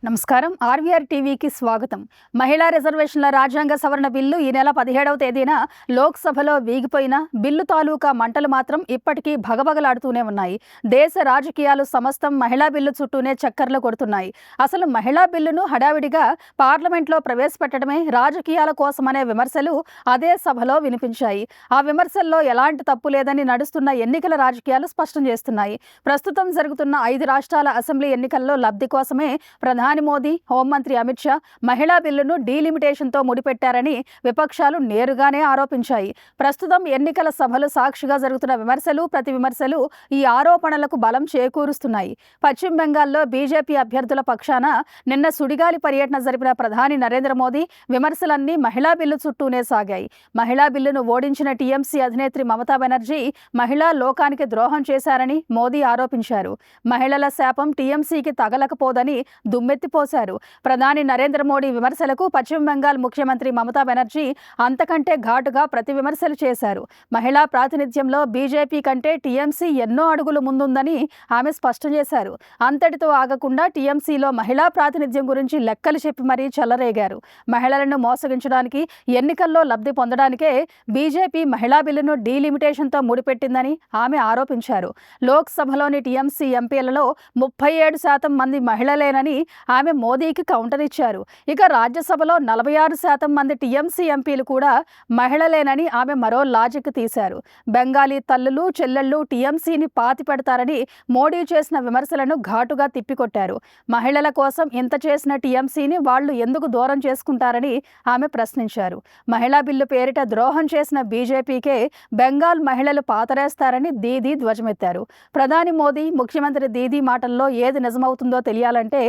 నమస్కారం. ఆర్వీఆర్ టీవీకి స్వాగతం. మహిళా రిజర్వేషన్ల రాజ్యాంగ సవరణ బిల్లు ఈ నెల 17వ తేదీన లోక్సభలో వీగిపోయిన బిల్లు తాలూకా మంటలు మాత్రం ఇప్పటికీ భగభగలాడుతూనే ఉన్నాయి. దేశ రాజకీయాలు సమస్తం మహిళా బిల్లు చుట్టూనే చక్కర్లు కొడుతున్నాయి. అసలు మహిళా బిల్లును హడావిడిగా పార్లమెంట్లో ప్రవేశపెట్టడమే రాజకీయాల కోసమనే విమర్శలు అదే సభలో వినిపించాయి. ఆ విమర్శల్లో ఎలాంటి తప్పు లేదని నడుస్తున్న ఎన్నికల రాజకీయాలు స్పష్టం చేస్తున్నాయి. ప్రస్తుతం జరుగుతున్న 5 రాష్ట్రాల అసెంబ్లీ ఎన్నికల్లో లబ్ధి కోసమే ప్రధాని మోదీ, హోంమంత్రి అమిత్ షా మహిళా బిల్లును డీలిమిటేషన్తో ముడిపెట్టారని విపక్షాలు నేరుగానే ఆరోపించాయి. ప్రస్తుతం ఎన్నికల సభలు సాక్షిగా జరుగుతున్న విమర్శలు, ప్రతి విమర్శలు ఈ ఆరోపణలకు బలం చేకూరుస్తున్నాయి. పశ్చిమ బెంగాల్లో బీజేపీ అభ్యర్థుల పక్షాన నిన్న సుడిగాలి పర్యటన జరిపిన ప్రధాని నరేంద్ర మోదీ విమర్శలన్నీ మహిళా బిల్లు చుట్టూనే సాగాయి. మహిళా బిల్లును ఓడించిన టీఎంసీ అధినేత్రి మమతా బెనర్జీ మహిళా లోకానికి ద్రోహం చేశారని మోదీ ఆరోపించారు. మహిళల శాపం టీఎంసీకి తగలకపోదని దుమ్మెత్తిపోశారు. ప్రధాని నరేంద్ర మోడీ విమర్శలకు పశ్చిమ బెంగాల్ ముఖ్యమంత్రి మమతా బెనర్జీ అంతకంటే ఘాటుగా ప్రతి విమర్శలు చేశారు. మహిళా ప్రాతినిధ్యంలో బీజేపీ కంటే టీఎంసీ ఎన్నో అడుగులు ముందుందని ఆమె స్పష్టం చేశారు. అంతటితో ఆగకుండా టీఎంసీలో మహిళా ప్రాతినిధ్యం గురించి లెక్కలు చెప్పి మరీ చెలరేగారు. మహిళలను మోసగించడానికి, ఎన్నికల్లో లబ్ధి పొందడానికే బీజేపీ మహిళా బిల్లును డీలిమిటేషన్తో ముడిపెట్టిందని ఆమె ఆరోపించారు. లోక్సభలోని టీఎంసీ ఎంపీలలో 37% మంది మహిళలేనని ఆమె మోదీకి కౌంటర్ ఇచ్చారు. ఇక రాజ్యసభలో 46% మంది టీఎంసీ ఎంపీలు కూడా మహిళలేనని ఆమె మరో లాజిక్ తీశారు. బెంగాలీ తల్లులు, చెల్లెళ్ళు టీఎంసీని పాతి పెడతారని మోడీ చేసిన విమర్శలను ఘాటుగా తిప్పికొట్టారు. మహిళల కోసం ఇంత చేసిన టీఎంసీని వాళ్లు ఎందుకు దూరం చేసుకుంటారని ఆమె ప్రశ్నించారు. మహిళా బిల్లు పేరిట ద్రోహం చేసిన బీజేపీకే బెంగాల్ మహిళలు పాతరేస్తారని దీదీ ధ్వజమెత్తారు. ప్రధాని మోదీ, ముఖ్యమంత్రి దీదీ మాటల్లో ఏది నిజమవుతుందో తెలియాలంటే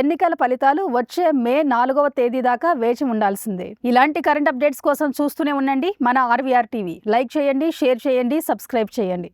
ఎన్నికల ఫలితాలు వచ్చే మే 4వ తేదీ దాకా వేచి ఉండాల్సిందే. ఇలాంటి కరెంట్ అప్డేట్స్ కోసం చూస్తూనే ఉండండి మన ఆర్వీఆర్ టీవీ. లైక్ చేయండి, షేర్ చేయండి, సబ్స్క్రైబ్ చేయండి.